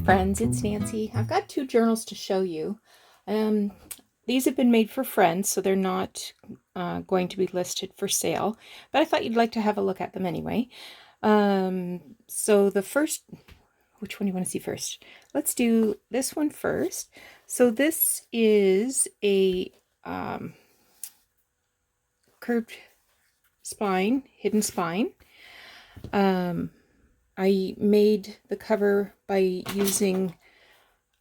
friends, it's Nancy. I've got two journals to show you. These have been made for friends, so they're not going to be listed for sale, but I thought you'd like to have a look at them anyway. So the first, which one do you want to see first? Let's do this one first. So this is a curved spine, hidden spine. I made the cover by using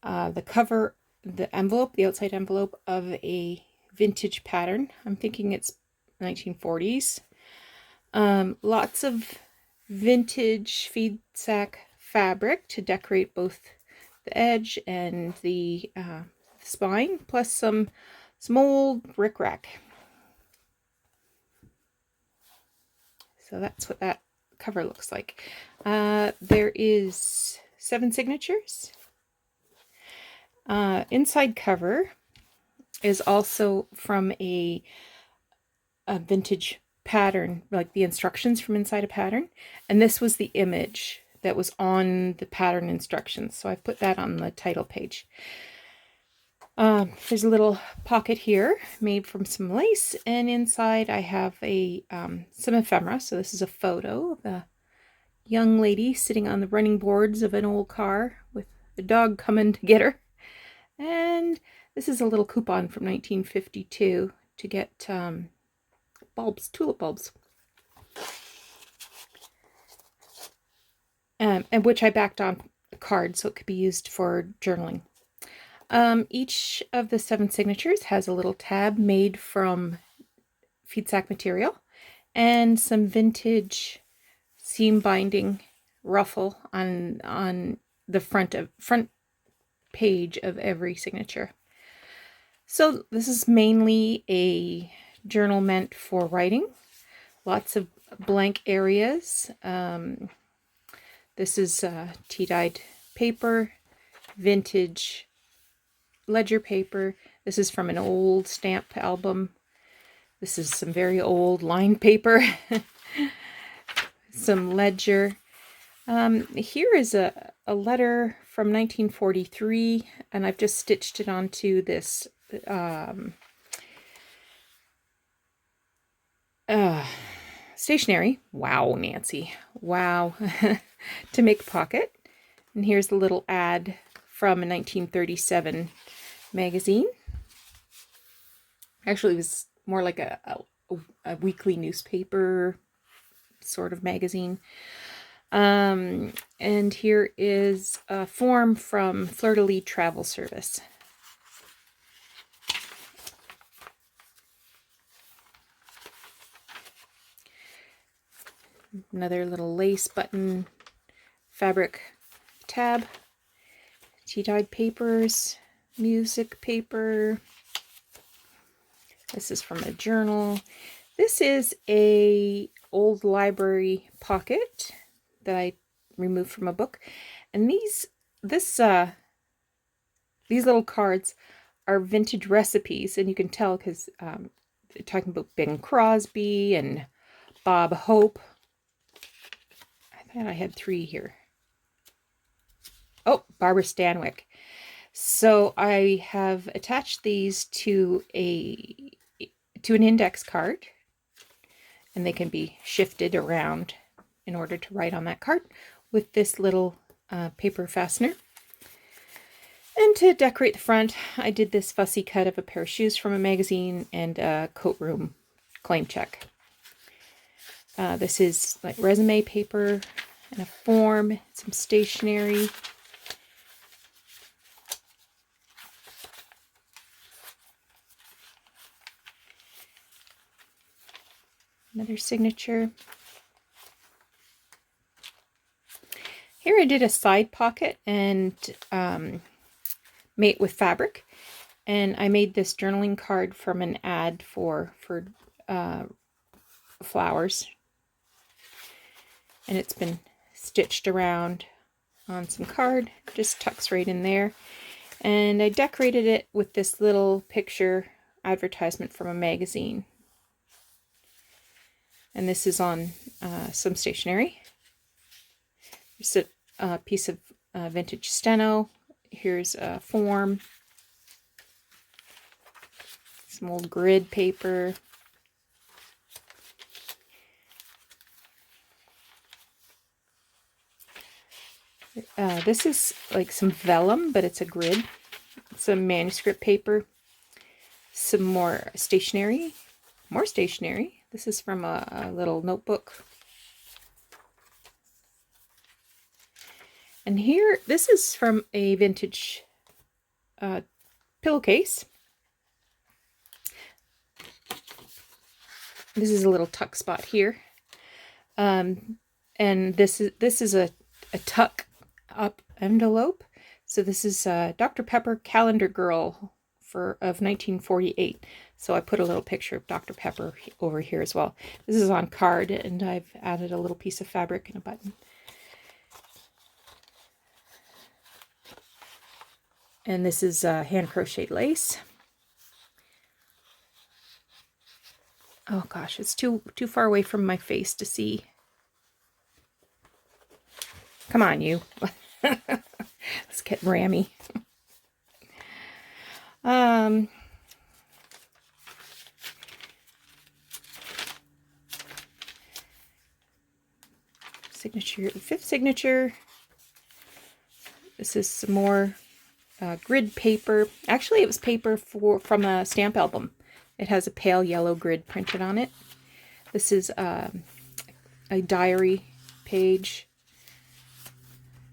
the envelope, the outside envelope of a vintage pattern. I'm thinking it's 1940s. Lots of vintage feed sack fabric to decorate both the edge and the spine, plus some old rickrack. So that's what that cover looks like. There is 7 signatures. Inside cover is also from a vintage pattern, like the instructions from inside a pattern. And this was the image that was on the pattern instructions. So I've put that on the title page. There's a little pocket here made from some lace, and inside I have some ephemera. So this is a photo of a young lady sitting on the running boards of an old car with a dog coming to get her. And this is a little coupon from 1952 to get bulbs, tulip bulbs. And which I backed on a card so it could be used for journaling. Each of the 7 signatures has a little tab made from feed sack material and some vintage seam binding ruffle on the front page of every signature. So this is mainly a journal meant for writing. Lots of blank areas. This is tea-dyed paper, vintage ledger paper. This is from an old stamp album. This is some very old lined paper. Some ledger. Here is a letter from 1943, and I've just stitched it onto this stationery. Wow, Nancy. Wow. To make a pocket. And here's a little ad from a 1937 magazine. Actually, it was more like a weekly newspaper sort of magazine. And here is a form from Fleur de Lis Travel Service. Another little lace button fabric tab. Tea-dyed papers, music paper. This is from a journal. This is a old library pocket that I removed from a book. And these little cards are vintage recipes, and you can tell because they're talking about Bing Crosby and Bob Hope. I thought I had 3 here. Oh, Barbara Stanwyck. So I have attached these to an index card, and they can be shifted around in order to write on that card with this little paper fastener. And to decorate the front, I did this fussy cut of a pair of shoes from a magazine and a coat room claim check. This is like resume paper and a form, some stationery. Another signature. Here I did a side pocket and made with fabric, and I made this journaling card from an ad for flowers, and it's been stitched around on some card, just tucks right in there. And I decorated it with this little picture advertisement from a magazine. And this is on some stationery. Just a piece of vintage steno. Here's a form. Some old grid paper. This is like some vellum, but it's a grid. Some manuscript paper. Some more stationery. More stationery. This is from a little notebook. And here, this is from a vintage pillowcase. This is a little tuck spot here. And this is a tuck up envelope. So this is Dr. Pepper Calendar Girl of 1948. So I put a little picture of Dr. Pepper over here as well. This is on card, and I've added a little piece of fabric and a button. And this is hand crocheted lace. Oh gosh, it's too far away from my face to see. Come on, you. Let's get rammy. Signature, the 5th signature. This is some more grid paper. Actually, it was paper from a stamp album. It has a pale yellow grid printed on it. This is a diary page.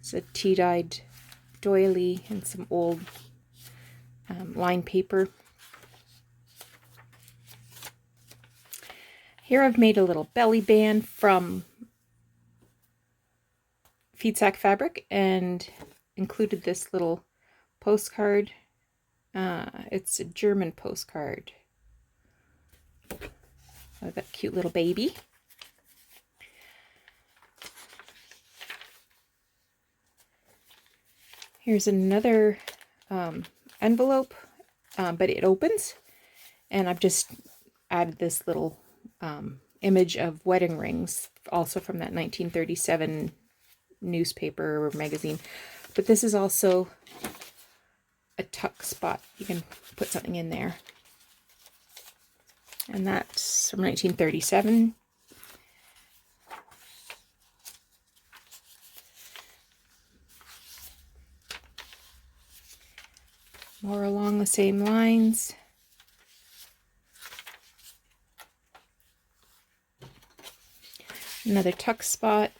It's a tea-dyed doily and some old line paper. Here I've made a little belly band from feed sack fabric and included this little postcard. It's a German postcard. Oh, that cute little baby. Here's another envelope, but it opens, and I've just added this little image of wedding rings, also from that 1937 newspaper or magazine. But this is also a tuck spot. You can put something in there. And that's from 1937. More along the same lines. Another tuck spot.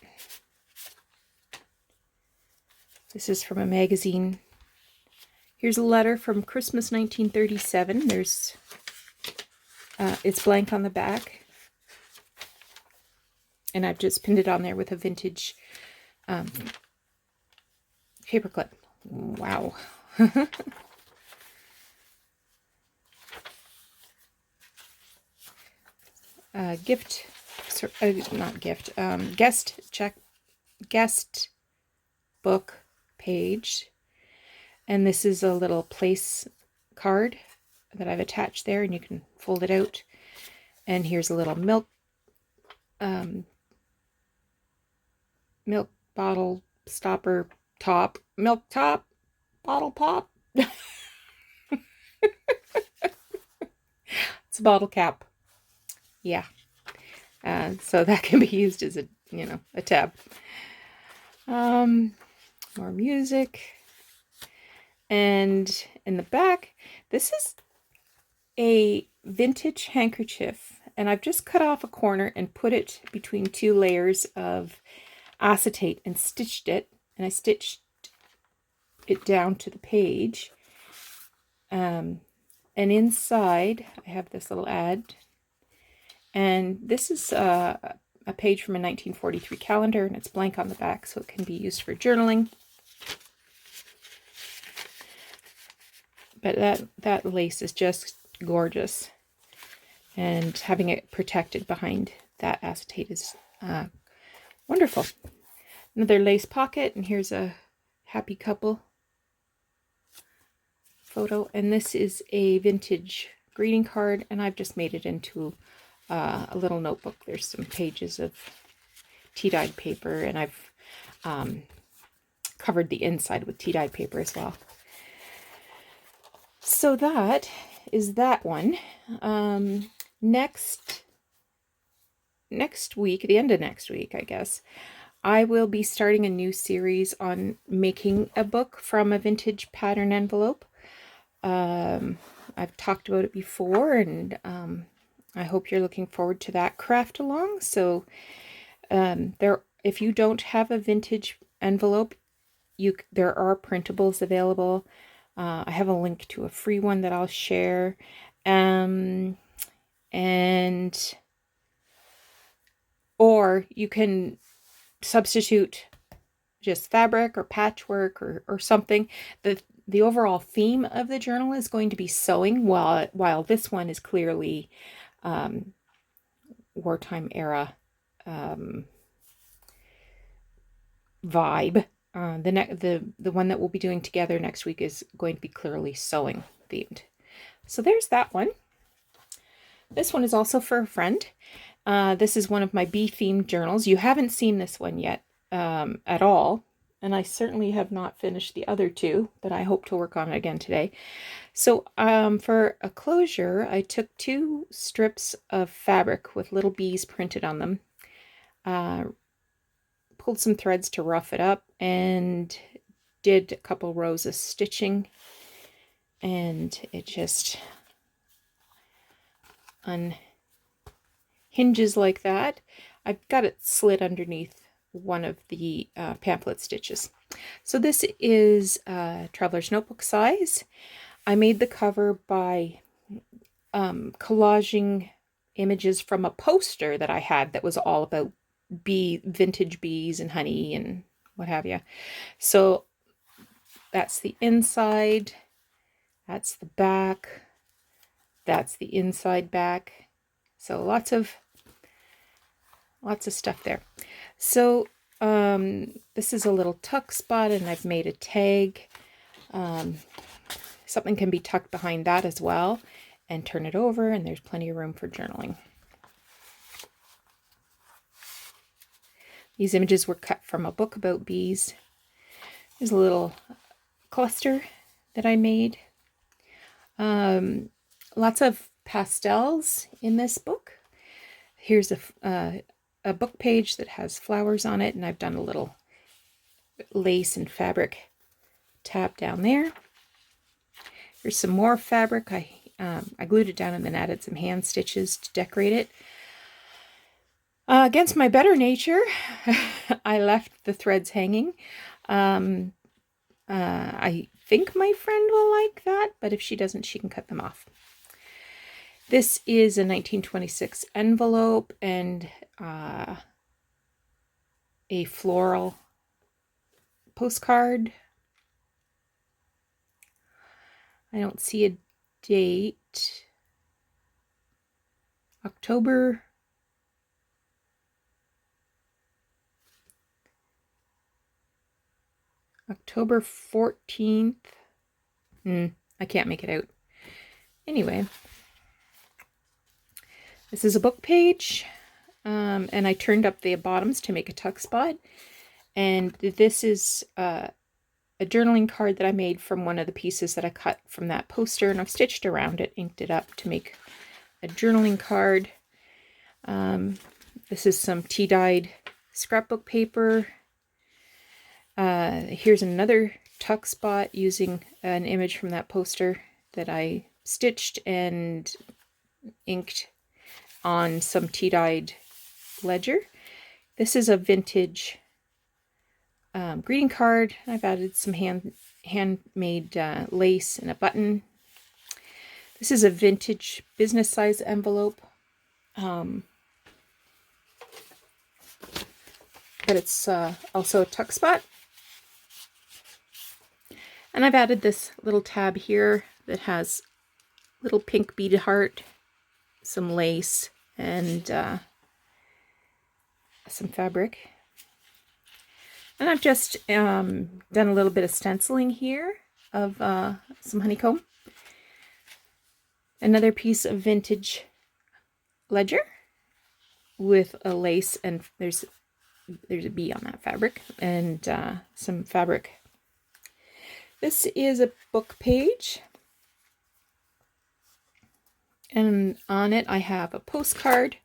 This is from a magazine. Here's a letter from Christmas 1937. There's it's blank on the back, and I've just pinned it on there with a vintage paper clip. Wow. Guest book page. And this is a little place card that I've attached there, and you can fold it out. And here's a little milk bottle stopper top, milk top, bottle pop. It's a bottle cap. Yeah. So that can be used as a, a tab. More music. And in the back, this is a vintage handkerchief, and I've just cut off a corner and put it between 2 layers of acetate and stitched it, and I stitched it down to the page. And inside I have this little ad, and this is a page from a 1943 calendar, and it's blank on the back, so it can be used for journaling. But that lace is just gorgeous, and having it protected behind that acetate is wonderful. Another lace pocket, and here's a happy couple photo, and this is a vintage greeting card, and I've just made it into a little notebook. There's some pages of tea-dyed paper, and I've covered the inside with tea-dyed paper as well. So that is that one. Next week, the end of next week, I guess, I will be starting a new series on making a book from a vintage pattern envelope. I've talked about it before, and I hope you're looking forward to that craft along. So if you don't have a vintage envelope, there are printables available. I have a link to a free one that I'll share. Or you can substitute just fabric or patchwork or something. The overall theme of the journal is going to be sewing, while this one is clearly wartime era vibe. The one that we'll be doing together next week is going to be clearly sewing themed. So there's that one. This one is also for a friend. This is one of my bee-themed journals. You haven't seen this one yet at all, and I certainly have not finished the other two, but I hope to work on it again today. So for a closure, I took 2 strips of fabric with little bees printed on them, pulled some threads to rough it up, and did a couple rows of stitching, and it just unhinges like that. I've got it slit underneath one of the pamphlet stitches. So this is Traveler's Notebook size. I made the cover by collaging images from a poster that I had that was all about vintage bees and honey and what have you. So that's the inside, that's the back, that's the inside back. So lots of stuff there. So this is a little tuck spot, and I've made a tag. Something can be tucked behind that as well, and turn it over, and there's plenty of room for journaling. These images were cut from a book about bees. There's a little cluster that I made. Lots of pastels in this book. Here's a book page that has flowers on it, and I've done a little lace and fabric tab down there. Here's some more fabric. I glued it down and then added some hand stitches to decorate it. Against my better nature, I left the threads hanging. I think my friend will like that, but if she doesn't, she can cut them off. This is a 1926 envelope and a floral postcard. I don't see a date. October 14th. I can't make it out. Anyway, this is a book page, and I turned up the bottoms to make a tuck spot. And this is a journaling card that I made from one of the pieces that I cut from that poster, and I've stitched around it, inked it up to make a journaling card. This is some tea-dyed scrapbook paper. Here's another tuck spot using an image from that poster that I stitched and inked on some tea-dyed ledger. This is a vintage greeting card. I've added some handmade lace and a button. This is a vintage business size envelope. But it's also a tuck spot. And I've added this little tab here that has little pink beaded heart, some lace, and some fabric. And I've just done a little bit of stenciling here of some honeycomb. Another piece of vintage ledger with a lace, and there's there's a bee on that fabric, and some fabric. This is a book page, and on it I have a postcard.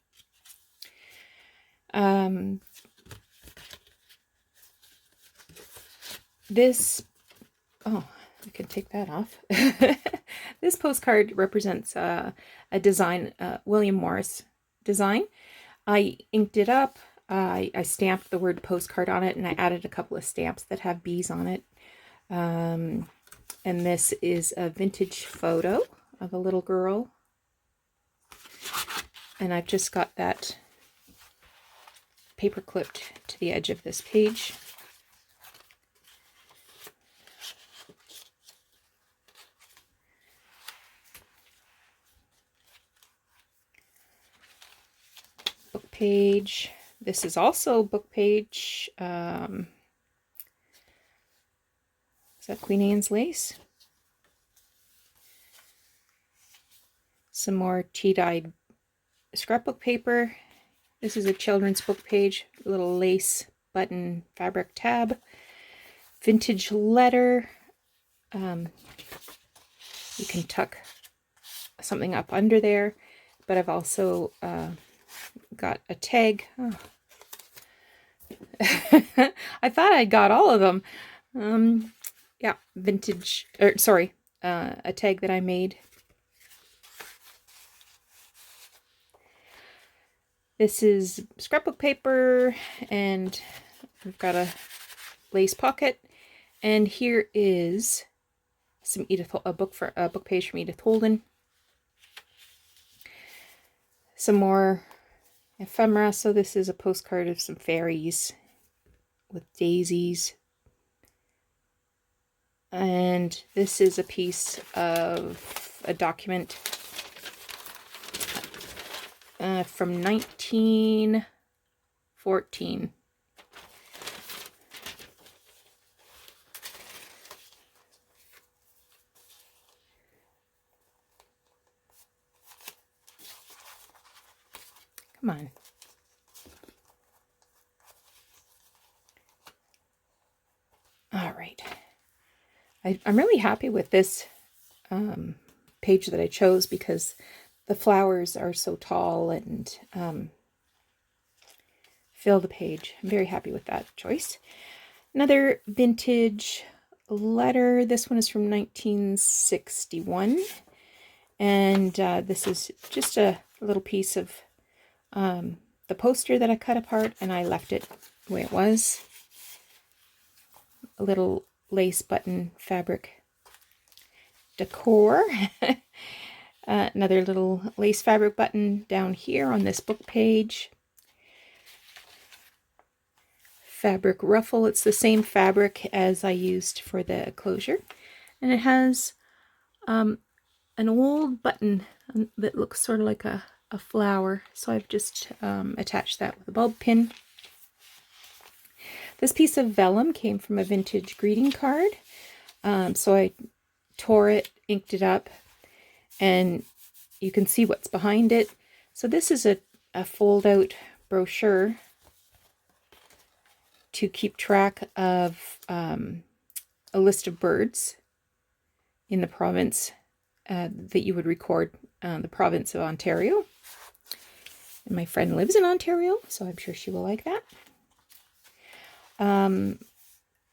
Oh, I can take that off. This postcard represents a design, William Morris design. I inked it up. I stamped the word postcard on it, and I added a couple of stamps that have bees on it. And this is a vintage photo of a little girl. And I've just got that paper clipped to the edge of this page. Book page. This is also book page. Is that Queen Anne's lace? Some more tea-dyed scrapbook paper. This is a children's book page, a little lace button fabric tab. Vintage letter. You can tuck something up under there, but I've also got a tag. Oh. I thought I got all of them. Yeah, vintage, or sorry, a tag that I made. This is scrapbook paper, and we've got a lace pocket, and here is some a book page from Edith Holden. Some more ephemera. So this is a postcard of some fairies with daisies. And this is a piece of a document from 1914. Come on. All right. I'm really happy with this page that I chose because the flowers are so tall and fill the page. I'm very happy with that choice. Another vintage letter. This one is from 1961. And this is just a little piece of the poster that I cut apart, and I left it the way it was. A little lace button fabric decor. Another little lace fabric button down here on this book page. Fabric ruffle. It's the same fabric as I used for the closure. And it has an old button that looks sort of like a flower. So I've just attached that with a bulb pin. This piece of vellum came from a vintage greeting card. So I tore it, inked it up, and you can see what's behind it. So this is a fold-out brochure to keep track of a list of birds in the province that you would record, the province of Ontario. And my friend lives in Ontario, so I'm sure she will like that.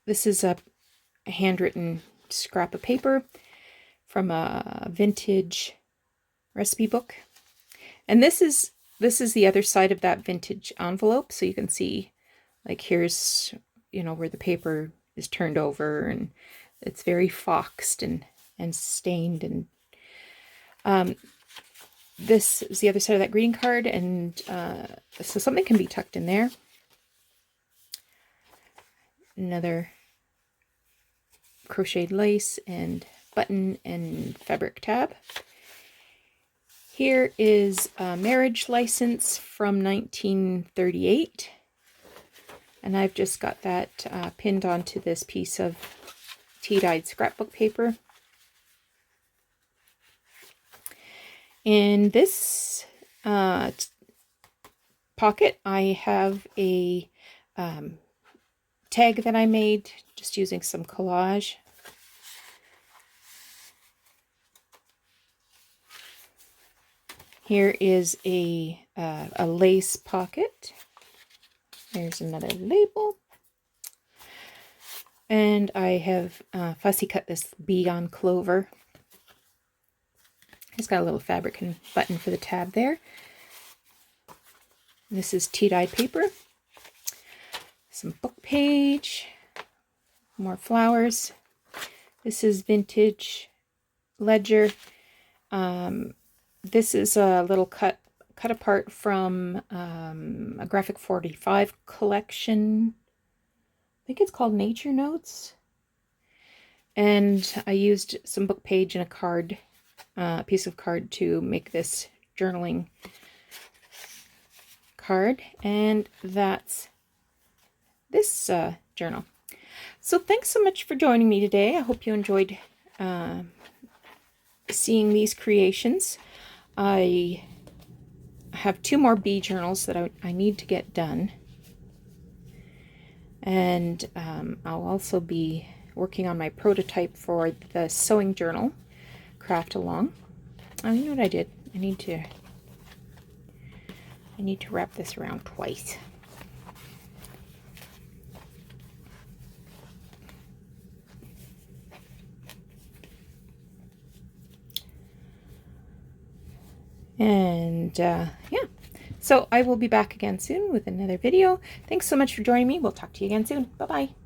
This is a handwritten scrap of paper from a vintage recipe book. And this is the other side of that vintage envelope. So you can see, like, here's, you know, where the paper is turned over, and it's very foxed and stained. And this is the other side of that greeting card. And so something can be tucked in there. Another crocheted lace and button and fabric tab. Here is a marriage license from 1938. And I've just got that pinned onto this piece of tea-dyed scrapbook paper. In this pocket, I have a tag that I made just using some collage. Here is a lace pocket. There's another label. And I have fussy cut this bee on clover. It's got a little fabric and button for the tab there. This is tea-dye paper. Some book page. More flowers. This is vintage ledger. This is a little cut apart from a Graphic 45 collection. I think it's called Nature Notes. And I used some book page and a card, piece of card to make this journaling card. And that's this journal. So thanks so much for joining me today. I hope you enjoyed seeing these creations. I have 2 more bee journals that I need to get done. And I'll also be working on my prototype for the sewing journal, Craft Along. Oh, you know what I did? I need to wrap this around twice. And yeah, so I will be back again soon with another video. Thanks so much for joining me. We'll talk to you again soon. Bye-bye.